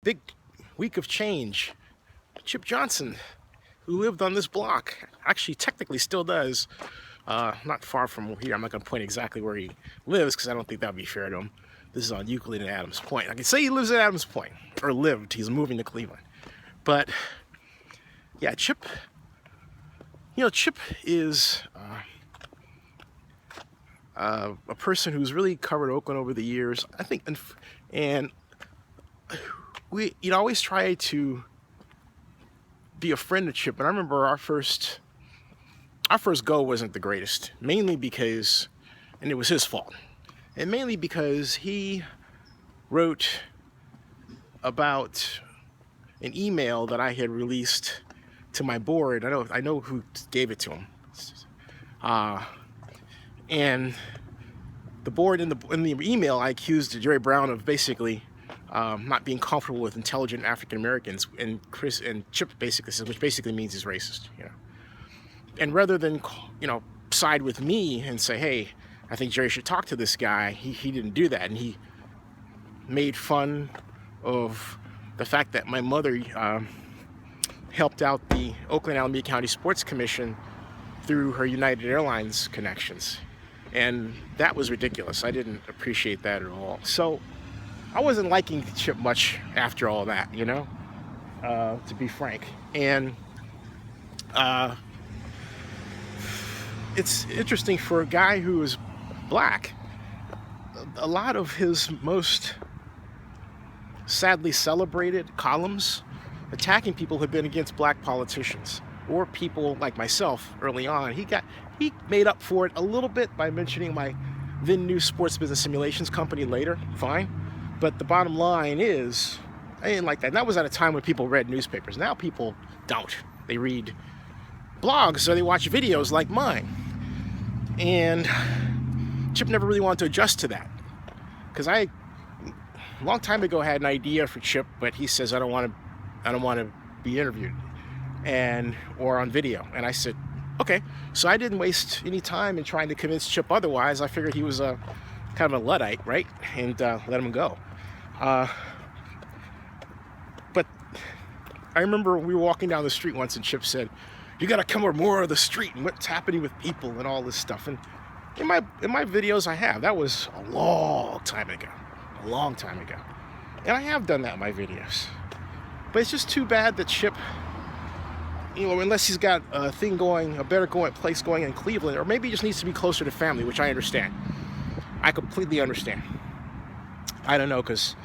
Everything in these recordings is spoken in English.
Big week of change. Chip Johnson, who lived on this block, actually technically still does, not far from here. I'm not going to point exactly where he lives because I don't think that would be fair to him. This is on Euclid and Adams Point. I can say he lives at Adams Point, or lived. He's moving to Cleveland. But yeah, Chip, Chip is a person who's really covered Oakland over the years, I think, and we always try to be a friend of Chip. And I remember our first go wasn't the greatest, mainly because, and it was his fault, and mainly because he wrote about an email that I had released to my board. I know who gave it to him, and the board, in the email, I accused Jerry Brown of basically not being comfortable with intelligent African Americans, and Chip basically says, which basically means he's racist, And rather than side with me and say, hey, I think Jerry should talk to this guy, he didn't do that, and he made fun of the fact that my mother helped out the Oakland Alameda County Sports Commission through her United Airlines connections, and that was ridiculous. I didn't appreciate that at all. So I wasn't liking Chip much after all that, to be frank. And it's interesting for a guy who is black. A lot of his most sadly celebrated columns attacking people have been against black politicians or people like myself early on. He made up for it a little bit by mentioning my then new sports business simulations company later, fine. But the bottom line is, I didn't like that. And that was at a time when people read newspapers. Now people don't. They read blogs or they watch videos like mine. And Chip never really wanted to adjust to that. Because a long time ago, had an idea for Chip, but he says, I don't want to be interviewed or on video. And I said, okay. So I didn't waste any time in trying to convince Chip otherwise. I figured he was kind of a Luddite, right? And let him go. But I remember we were walking down the street once and Chip said, you got to cover more of the street and what's happening with people and all this stuff. And in my videos that was a long time ago. And I have done that in my videos. But it's just too bad that Chip, unless he's got a better place going in Cleveland, or maybe he just needs to be closer to family, which I understand. I completely understand. I don't know, because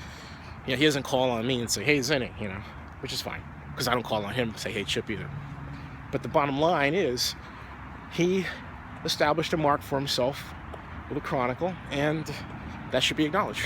he doesn't call on me and say, hey, Zenny, which is fine, because I don't call on him and say, hey, Chip, either. But the bottom line is, he established a mark for himself with the Chronicle, and that should be acknowledged.